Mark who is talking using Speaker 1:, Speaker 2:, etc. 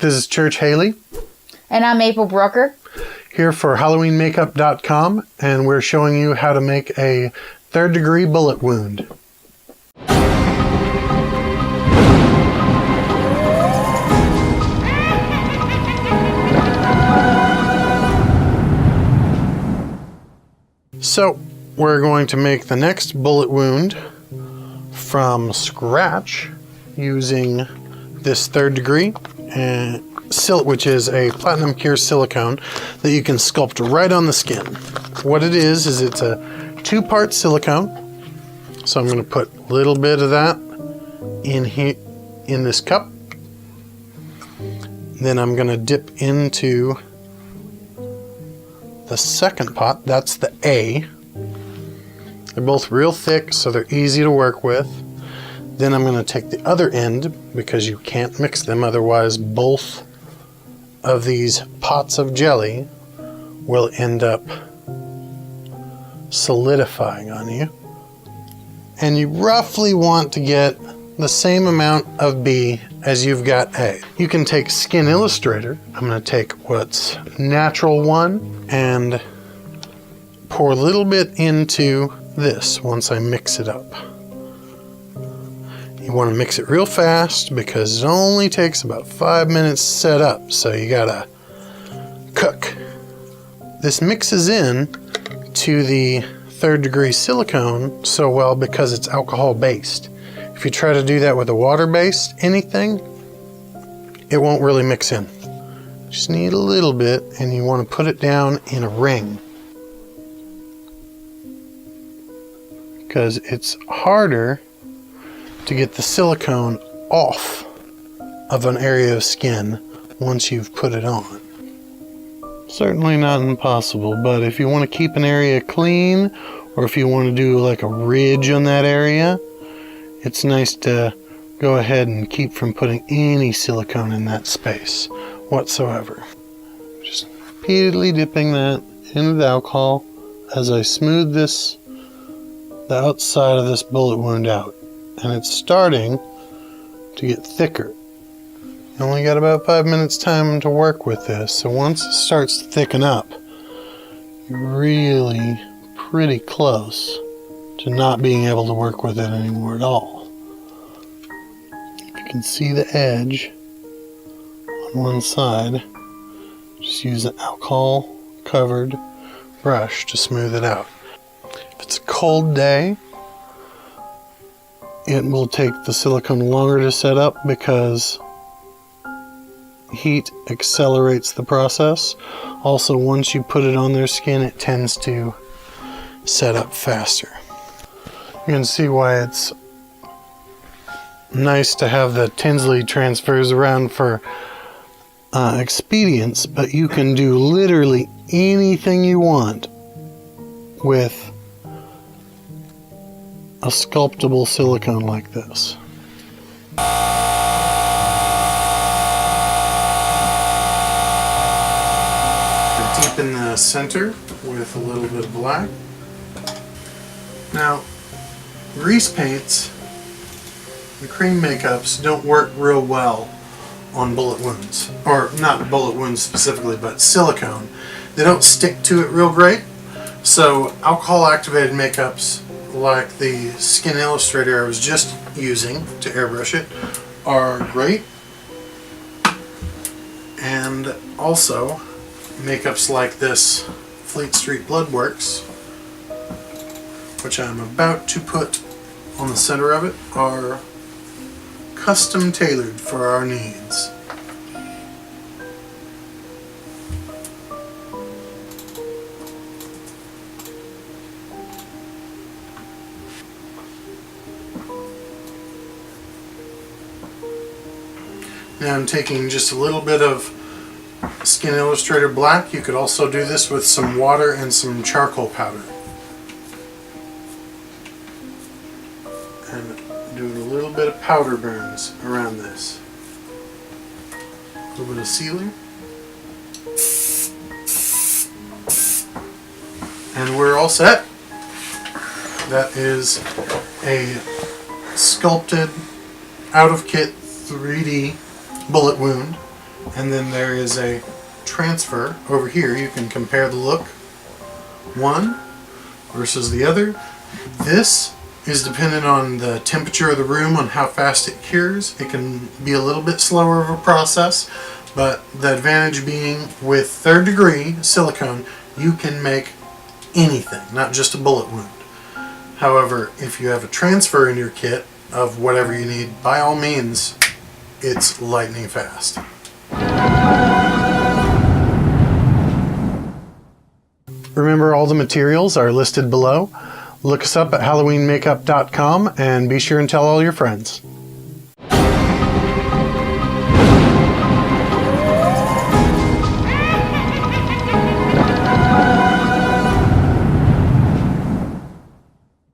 Speaker 1: This is Church Haley.
Speaker 2: And I'm April Brooker.
Speaker 1: Here for HalloweenMakeup.com, and we're showing you how to make a third-degree bullet wound. So, we're going to make the next bullet wound from scratch using this third degree, which is a platinum cure silicone that you can sculpt right on the skin. What it is it's a 2-part silicone. So I'm going to put a little bit of that in here in this cup. Then I'm going to dip into the second pot. That's the A. They're both real thick, so they're easy to work with. Then I'm going to take the other end, because you can't mix them, otherwise both of these pots of jelly will end up solidifying on you. And you roughly want to get the same amount of B as you've got A. You can take Skin Illustrator. I'm going to take what's natural one and pour a little bit into this once I mix it up. You want to mix it real fast because it only takes about 5 minutes to set up, so you gotta cook. This mixes in to the third degree silicone so well because it's alcohol based. If you try to do that with a water based anything, it won't really mix in. Just need a little bit, and you want to put it down in a ring because it's harder to get the silicone off of an area of skin once you've put it on. Certainly not impossible, but if you want to keep an area clean, or if you want to do like a ridge on that area, it's nice to go ahead and keep from putting any silicone in that space whatsoever. Just repeatedly dipping that into the alcohol as I smooth the outside of this bullet wound out. And it's starting to get thicker. You only got about 5 minutes time to work with this, so once it starts to thicken up, you're really pretty close to not being able to work with it anymore at all. You can see the edge on one side. Just use an alcohol covered brush to smooth it out. If it's a cold day, it will take the silicone longer to set up because heat accelerates the process. Also, once you put it on their skin, it tends to set up faster. You can see why it's nice to have the Tinsley transfers around for expedience, but you can do literally anything you want with a sculptable silicone like this. Deep in the center with a little bit of black. Now, grease paints and cream makeups don't work real well on bullet wounds. Or not bullet wounds specifically, but silicone. They don't stick to it real great. So alcohol activated makeups like the Skin Illustrator I was just using to airbrush it are great. And also makeups like this Fleet Street Bloodworks, which I'm about to put on the center of it, are custom tailored for our needs. Now I'm taking just a little bit of Skin Illustrator black. You could also do this with some water and some charcoal powder. And doing a little bit of powder burns around this. A little bit of sealing. And we're all set. That is a sculpted, out of kit 3D bullet wound And then there is a transfer over here. You can compare the look one versus the other. This is dependent on the temperature of the room, on how fast it cures. It can be a little bit slower of a process, but the advantage being with third degree silicone, you can make anything, not just a bullet wound. However, if you have a transfer in your kit of whatever you need, by all means, it's lightning fast. Remember, all the materials are listed below. Look us up at HalloweenMakeup.com and be sure and tell all your friends.